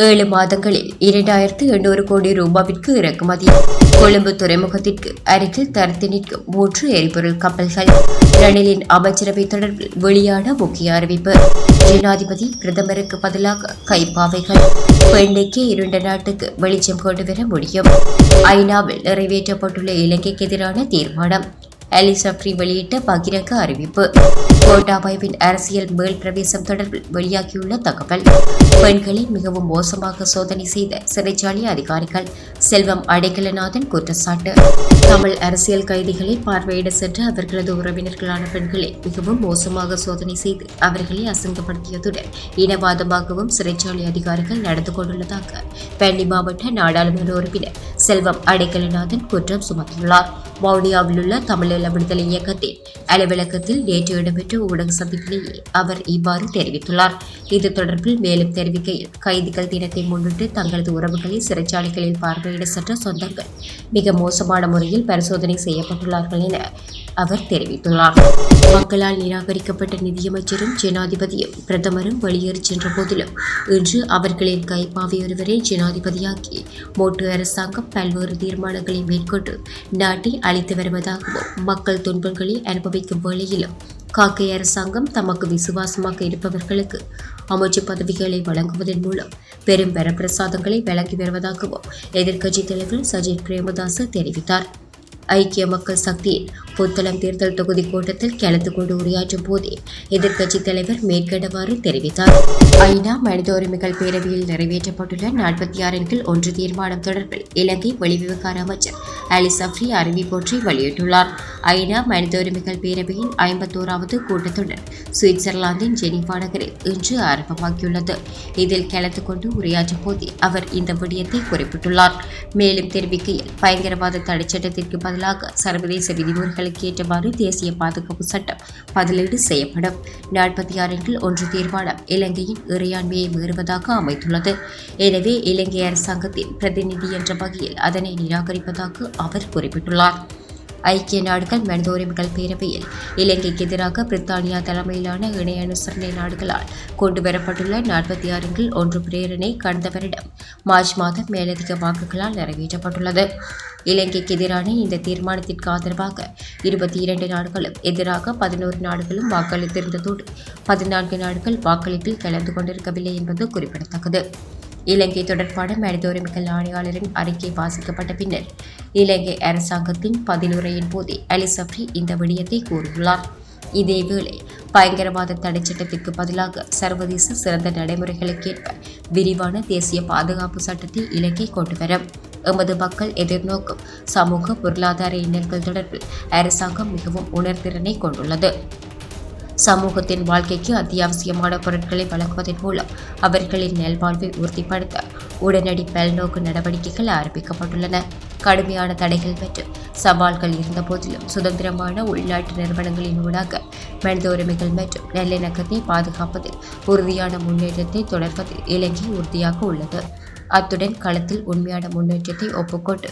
7 மாதங்களில் 2800 கோடி ரூபாவிற்கு இறக்குமதி. கொழும்பு துறைமுகத்திற்கு அருகில் தரித்து நிற்கும் 3 எரிபொருள் கப்பல்கள். ரணிலின் அமைச்சரவை தொடர்பில் வெளியான முக்கிய அறிவிப்பு. ஜனாதிபதி பிரதமருக்கு பதிலாக கைப்பாவைகள். பெண்ணைக்கு இருண்ட நாட்டுக்கு வெளிச்சம் கொண்டு வர முடியும். ஐநாவில் நிறைவேற்றப்பட்டுள்ள இலங்கைக்கு எதிரான தீர்மானம். அலி சப்ரி வெளியிட்ட பகிரங்க அறிவிப்பு. கோட்டாபாயவின் அரசியல் மேல் பிரவேசம் தொடர்பில் வெளியாகியுள்ள தகவல். பெண்களை மிகவும் மோசமாக சோதனை செய்த சிறைச்சாலை அதிகாரிகள். செல்வம் அடைக்கலநாதன் குற்றச்சாட்டு. தமிழ் அரசியல் கைதிகளை பார்வையிட சென்ற அவர்களது உறவினர்களான பெண்களை மிகவும் மோசமாக சோதனை செய்து அவர்களை அசிங்கப்படுத்தியதுடன் இனவாதமாகவும் சிறைச்சாலை அதிகாரிகள் நடந்து கொண்டுள்ளதாக பெண்ணி மாவட்ட நாடாளுமன்ற உறுப்பினர் செல்வம் அடைக்கலநாதன் குற்றம் சுமத்தியுள்ளார். வவுனியாவில் உள்ள தமிழீழ விடுதலை இயக்கத்தின் அலுவலகத்தில் நேற்று இடம்பெற்ற ஊடக சந்திப்பிலேயே அவர் இவ்வாறு தெரிவித்துள்ளார். இது தொடர்பில் மேலும் தெரிவிக்கையில், கைதிகள் தினத்தை முன்னிட்டு தங்களது உறவுகளை சிறைச்சாலைகளில் பார்வையிட சென்ற சொந்தங்கள் மிக மோசமான முறையில் பரிசோதனை செய்யப்பட்டுள்ளார்கள் என அவர் தெரிவித்துள்ளார். மக்களால் நிராகரிக்கப்பட்ட நிதியமைச்சரும் ஜனாதிபதியும் பிரதமரும் வெளியேறி சென்ற போதிலும் இன்று அவர்களின் கைப்பாவை ஒருவரை ஜனாதிபதியாக்கி மோட்டு அரசாங்கம் பல்வேறு தீர்மானங்களை மேற்கொண்டு நாட்டை அளித்து வருவதாகவும் மக்கள் துன்பங்களை அனுபவிக்கும் வேளையிலும் காக்கை அரசாங்கம் தமக்கு விசுவாசமாக இருப்பவர்களுக்கு அமைச்சு பதவிகளை வழங்குவதன் மூலம் பெரும் வரப்பிரசாதங்களை வழங்கி வருவதாகவும் எதிர்க்கட்சித் தலைவர் சஜித் பிரேமதாச தெரிவித்தார். ஐக்கிய மக்கள் சக்தியின் புத்தளம் தேர்தல் தொகுதி கூட்டத்தில் கலந்து கொண்டு உரையாற்றும் போதே எதிர்க்கட்சித் தலைவர் மேற்கண்டவாறு தெரிவித்தார். ஐநா மனித உரிமைகள் பேரவையில் நிறைவேற்றப்பட்டுள்ள 46 தீர்மானம் தொடர்பில் இலங்கை வெளிவிவகார அமைச்சர் அலி சப்ரி அறிவிப்பொன்றை வெளியிட்டுள்ளார். ஐநா மனித உரிமைகள் பேரவையின் 51வது கூட்டத்தொடர் சுவிட்சர்லாந்தின் ஜெனீவா நகரில் இன்று ஆரம்பமாகியுள்ளது. இதில் கலந்து கொண்டு உரையாற்றும் போதே அவர் இந்த விடயத்தை குறிப்பிட்டுள்ளார். மேலும் தெரிவிக்கையில், பயங்கரவாத தடைச்சட்டத்திற்கு பதிலாக சர்வதேச விதிமுறைகளுக்கு ஏற்றவாறு தேசிய பாதுகாப்பு சட்டம் பதிலீடு செய்யப்படும். 46 தீர்மானம் இலங்கையின் இறையாண்மையை மீறுவதாக அமைத்துள்ளது. எனவே இலங்கை அரசாங்கத்தின் பிரதிநிதி என்ற வகையில் அதனை நிராகரிப்பதாக அவர் குறிப்பிட்டுள்ளார். ஐக்கிய நாடுகள் மனித உரிமைகள் பேரவையில் இலங்கைக்கு எதிராக பிரித்தானியா தலைமையிலான இணை அனுசரணை நாடுகளால் கொண்டுவரப்பட்டுள்ள 46 பிரேரணை கடந்த வருடம் மார்ச் மாதம் மேலதிக வாக்குகளால் நிறைவேற்றப்பட்டுள்ளது. இலங்கைக்கு எதிரான இந்த தீர்மானத்திற்கு ஆதரவாக 22 நாடுகளும் எதிராக 11 நாடுகளும் வாக்களித்திருந்ததோடு 14 நாடுகள் வாக்களிப்பில் கலந்து கொண்டிருக்கவில்லை என்பது குறிப்பிடத்தக்கது. இலங்கை தொடர்பான மனித உரிமைகள் ஆணையாளரின் அறிக்கை வாசிக்கப்பட்ட பின்னர் இலங்கை அரசாங்கத்தின் பதிலுரையின் போதே அலி சப்ரி இந்த விடயத்தை கூறியுள்ளார். இதேவேளை பயங்கரவாத தடை சட்டத்திற்கு பதிலாக சர்வதேச சிறந்த நடைமுறைகளுக்கேற்ப விரிவான தேசிய பாதுகாப்பு சட்டத்தை இலங்கை கொண்டுவரும். எமது மக்கள் எதிர்நோக்கும் சமூக பொருளாதார இன்னல்கள் தொடர்பில் அரசாங்கம் மிகவும் உணர்திறனை கொண்டுள்ளது. சமூகத்தின் வாழ்க்கைக்கு அத்தியாவசியமான பொருட்களை வழங்குவதன் மூலம் அவர்களின் நல்வாழ்வை உறுதிப்படுத்த உடனடி பல்நோக்கு நடவடிக்கைகள் ஆரம்பிக்கப்பட்டுள்ளன. கடுமையான தடைகள் மற்றும் சவால்கள் இருந்த போதிலும் சுதந்திரமான உள்நாட்டு நிறுவனங்களின் ஊடாக மனித உரிமைகள் மற்றும் நல்லிணக்கத்தை பாதுகாப்பதில் உறுதியான முன்னேற்றத்தை தொடர்வதில் இலங்கை உறுதியாக உள்ளது. அத்துடன் களத்தில் உண்மையான முன்னேற்றத்தை ஒப்புக்கொண்டு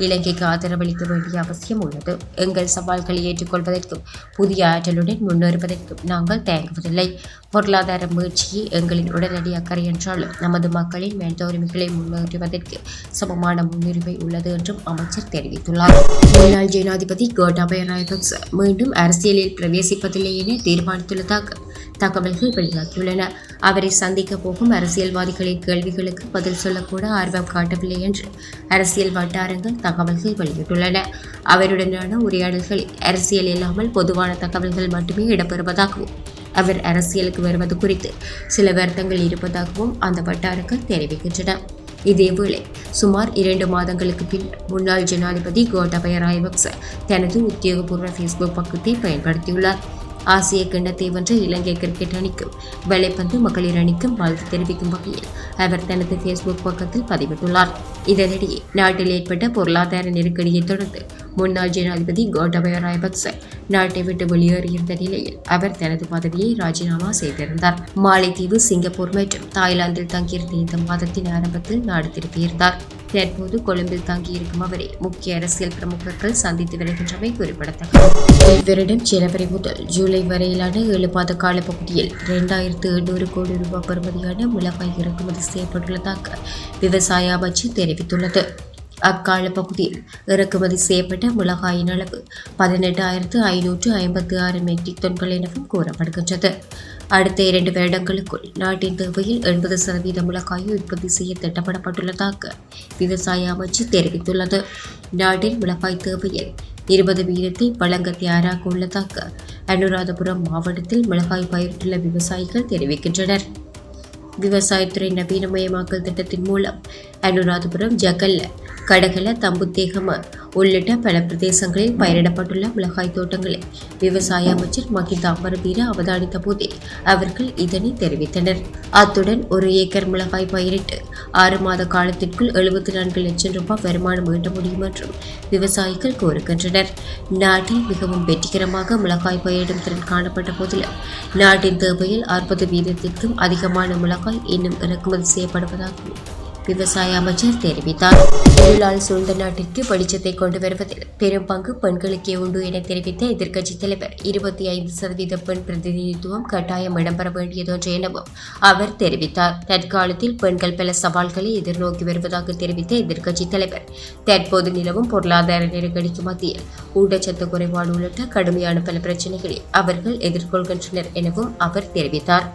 இலங்கைக்கு ஆதரவளிக்க வேண்டிய அவசியம் உள்ளது. எங்கள் சவால்களை ஏற்றுக்கொள்வதற்கும் புதிய ஆற்றலுடன் முன்னேறுவதற்கும் நாங்கள் தயங்குவதில்லை. பொருளாதார முயற்சியே எங்களின் உடனடி அக்கறை என்றாலும் நமது மக்களின் மனித உரிமைகளை முன்னேற்றுவதற்கு சமமான முன்னுரிமை உள்ளது என்றும் அமைச்சர் தெரிவித்துள்ளார். முன்னாள் ஜனாதிபதி கோட்டாபய ராஜபக்ச மீண்டும் அரசியலில் பிரவேசிப்பதில்லை என தீர்மானித்துள்ளதாக தகவல்கள் வெளியாகியுள்ளன. அவரை சந்திக்க போகும் அரசியல்வாதிகளின் கேள்விகளுக்கு பதில் சொல்லக்கூட ஆர்வம் காட்டவில்லை என்று அரசியல் வட்டாரங்கள் தகவல்கள் வெளியிட்டுள்ளன. அவருடனான உரையாடல்களில் அரசியல் இல்லாமல் பொதுவான தகவல்கள் மட்டுமே இடம்பெறுவதாகவும் அவர் அரசியலுக்கு வருவது குறித்து சில வருத்தங்கள் இருப்பதாகவும் அந்த வட்டாரங்கள் தெரிவிக்கின்றன. இதேவேளை சுமார் 2 மாதங்களுக்கு பின்னர் முன்னாள் ஜனாதிபதி கோட்டாபய ராஜபக்ச தனது உத்தியோகபூர்வ ஃபேஸ்புக் பக்கத்தை பயன்படுத்தியுள்ளார். ஆசிய கிண்ணத்தை வென்ற இலங்கை கிரிக்கெட் அணிக்கும் வேலைப்பந்து மகளிர் அணிக்கும் வாழ்த்து தெரிவிக்கும் வகையில் அவர் தனது ஃபேஸ்புக் பக்கத்தில் பதிவிட்டுள்ளார். இதனிடையே நாட்டில் ஏற்பட்ட பொருளாதார நெருக்கடியை தொடர்ந்து முன்னாள் ஜனாதிபதி கோட்டாபய ராஜபக்ச நாட்டை விட்டு வெளியேறியிருந்த நிலையில் அவர் தனது பதவியை ராஜினாமா செய்திருந்தார். மாலைத்தீவு, சிங்கப்பூர் மற்றும் தாய்லாந்தில் தங்கியிருந்த இந்த மாதத்தின் ஆரம்பத்தில் நாடு திரும்பியிருந்தார். தற்போது கொழும்பில் தங்கியிருக்கும் அவரை முக்கிய அரசியல் பிரமுகர்கள் சந்தித்து வருகின்றமை குறிப்பிடத்தக்கது. இவ்வருடம் ஜனவரி முதல் ஜூலை வரையிலான 7 மாத காலப்பகுதியில் 2800 கோடி ரூபாய் பெறுமதியான மிளகாய் இறக்குமதி செய்யப்பட்டுள்ளதாக விவசாய அமைச்சு தெரிவித்துள்ளது. அக்கால பகுதியில் இறக்குமதி செய்யப்பட்ட மிளகாயின் அளவு 18,556 மெட்ரிக் டன்கள் எனவும் கூறப்படுகின்றது. அடுத்த 2 வருடங்களுக்குள் நாட்டின் தேவையில் 80% மிளகாயை உற்பத்தி செய்ய திட்டமிடப்பட்டுள்ளதாக விவசாய அமைச்சு தெரிவித்துள்ளது. நாட்டின் மிளகாய் தேவையில் 20% வழங்க தயாராக உள்ளதாக அனுராதபுரம் மாவட்டத்தில் மிளகாய் பயிரிட்டுள்ள விவசாயிகள் தெரிவிக்கின்றனர். விவசாயத்துறை நவீனமயமாக்கல் திட்டத்தின் மூலம் அனுராதபுரம், ஜகல்ல, கடகல, தம்புத்தேகம உள்ளிட்ட பல பிரதேசங்களில் பயிரிடப்பட்டுள்ள மிளகாய் தோட்டங்களை விவசாய அமைச்சர் மஹிந்த அமரவீர அவதானித்த போதே அவர்கள் இதனை தெரிவித்தனர். அத்துடன் 1 ஏக்கர் மிளகாய் பயிரிட்டு 6 மாத காலத்திற்குள் 74 லட்சம் ரூபாய் வருமானம் ஈட்ட முடியும் என்றும் விவசாயிகள் கூறுகின்றனர். நாட்டில் மிகவும் வெற்றிகரமாக மிளகாய் பயிரிடும் திறன் காணப்பட்ட போதிலும் நாட்டின் தேவையில் 60% அதிகமான மிளகாய் இன்னும் இறக்குமதி செய்யப்படுவதாகவும் விவசாய அமைச்சர் தெரிவித்தார். இருளால் சூழ்ந்த நாட்டிற்கு வெளிச்சத்தை கொண்டு வருவதில் பெரும் பங்கு பெண்களுக்கே உண்டு என தெரிவித்த எதிர்க்கட்சித் தலைவர் 25% பெண் பிரதிநிதித்துவம் கட்டாயம் இடம்பெற வேண்டியதொன்று எனவும் அவர் தெரிவித்தார். தற்காலத்தில் பெண்கள் பல சவால்களை எதிர்நோக்கி வருவதாக தெரிவித்த எதிர்க்கட்சித் தலைவர் தற்போது நிலவும் பொருளாதார நெருக்கடிக்கு மத்தியில் ஊட்டச்சத்து குறைபாடு உள்ளிட்ட கடுமையான பல பிரச்சினைகளை அவர்கள் எதிர்கொள்கின்றனர் எனவும் அவர் தெரிவித்தார்.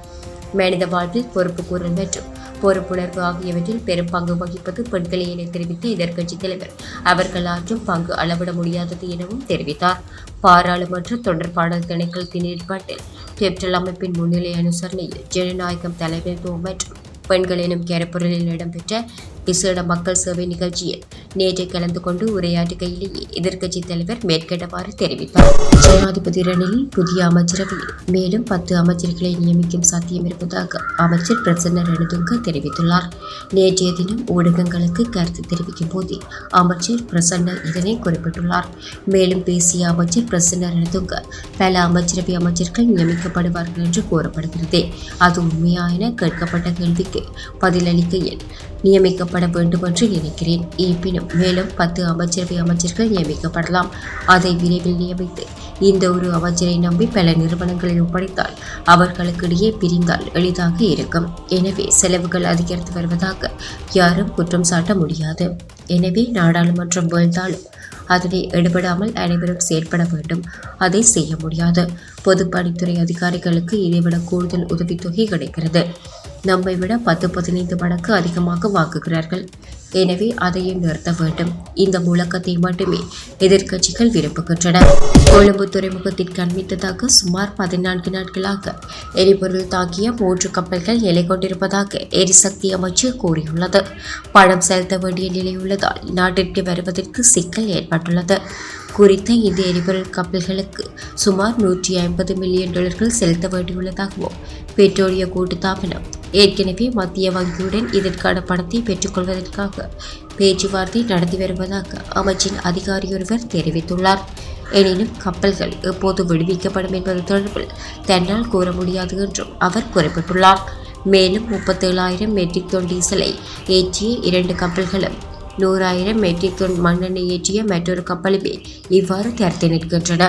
மனித வாழ்வில் பொறுப்புக்கூறல் மற்றும் பொறுப்புணர்வு ஆகியவற்றில் பெரும் பங்கு வகிப்பது பெண்களே என தெரிவித்த எதிர்க்கட்சித் தலைவர் அவர்கள் ஆற்றும் பங்கு அளவிட முடியாதது எனவும் தெரிவித்தார். பாராளுமன்ற தொடர்பாடல் திணைக்களத்தின் ஏற்பாட்டில் கேப்டல் அமைப்பின் முன்னிலை அனுசரணையில் ஜனநாயகம், தலைமைத்துவம் மற்றும் பெண்கள் எனும் கருப்பொருளில் இடம்பெற்ற விசேட மக்கள் சேவை நிகழ்ச்சியில் நேற்று கலந்து கொண்டு உரையாற்றுகையிலேயே எதிர்க்கட்சித் தலைவர் மேற்கண்டவாறு தெரிவித்தார். ஜனாதிபதி ரணிலில் புதிய அமைச்சரவையில் மேலும் 10 அமைச்சர்களை நியமிக்கும் சாத்தியம் இருப்பதாக அமைச்சர் பிரசன்ன ரணதுங்க தெரிவித்துள்ளார். நேற்றைய தினம் ஊடகங்களுக்கு கருத்து தெரிவிக்கும் போதே அமைச்சர் பிரசன்ன இதனை குறிப்பிட்டுள்ளார். மேலும் பேசிய அமைச்சர் பிரசன்ன ரணதுங்க பல அமைச்சரவை அமைச்சர்கள் நியமிக்கப்படுவார்கள் என்று கூறப்படுகிறது. அது உண்மையா என கேட்கப்பட்ட கேள்விக்கு பதிலளிக்கையில் நியமிக்கப்பட வேண்டும் என்று நினைக்கிறேன். இருப்பினும் மேலும் 10 அமைச்சரவை அமைச்சர்கள் நியமிக்கப்படலாம். அதை விரைவில் நியமித்து இந்த ஒரு அமைச்சரை நம்பி பல நிறுவனங்களில் ஒப்படைத்தால் அவர்களுக்கிடையே பிரிந்தால் எளிதாக இருக்கும். எனவே செலவுகள் அதிகரித்து வருவதாக யாரும் குற்றம் சாட்ட முடியாது. எனவே நாடாளுமன்றம் வீழ்ந்தாலும் அதனை எடுபடாமல் அனைவரும் செயல்பட வேண்டும். அதை செய்ய முடியாது. பொதுப்பணித்துறை அதிகாரிகளுக்கு இதைவிட கூடுதல் உதவித்தொகை கிடைக்கிறது. நம்மை விட 10-15 மடங்கு அதிகமாக வாங்குகிறார்கள். எனவே அதையும் நிறுத்த வேண்டும். இந்த முழக்கத்தை மட்டுமே எதிர்க்கட்சிகள் விரும்புகின்றன. கொழும்பு துறைமுகத்திற்கு அண்மித்ததாக சுமார் 14 நாட்களாக எரிபொருள் தாங்கிய 3 கப்பல்கள் நிலை கொண்டிருப்பதாக எரிசக்தி அமைச்சு கூறியுள்ளது. பணம் செலுத்த வேண்டிய நிலை உள்ளதால் நாட்டிற்கு வருவதற்கு சிக்கல் ஏற்பட்டுள்ளது. குறித்த இந்த எரிபொருள் கப்பல்களுக்கு சுமார் $150 மில்லியன் செலுத்த வேண்டியுள்ளதாகவும் பெட்ரோலிய கூட்டுத்தாபனம் ஏற்கனவே மத்திய வங்கியுடன் இதற்கான பணத்தை பெற்றுக்கொள்வதற்காக பேச்சுவார்த்தை நடத்தி வருவதாக அமைச்சின் அதிகாரியொருவர் தெரிவித்துள்ளார். எனினும் கப்பல்கள் எப்போது விடுவிக்கப்படும் என்பது தொடர்பில் தன்னால் கூற முடியாது என்றும் அவர் குறிப்பிட்டுள்ளார். மேலும் 37,000 மெட்ரிக் டன் டீசலை ஏற்றிய 2 கப்பல்களும் 100,000 மெட்ரிக் டன் மண்ணெண்ணெய் ஏற்றிய மற்றொரு கப்பலுமே இவ்வாறு தரத்து நிற்கின்றன.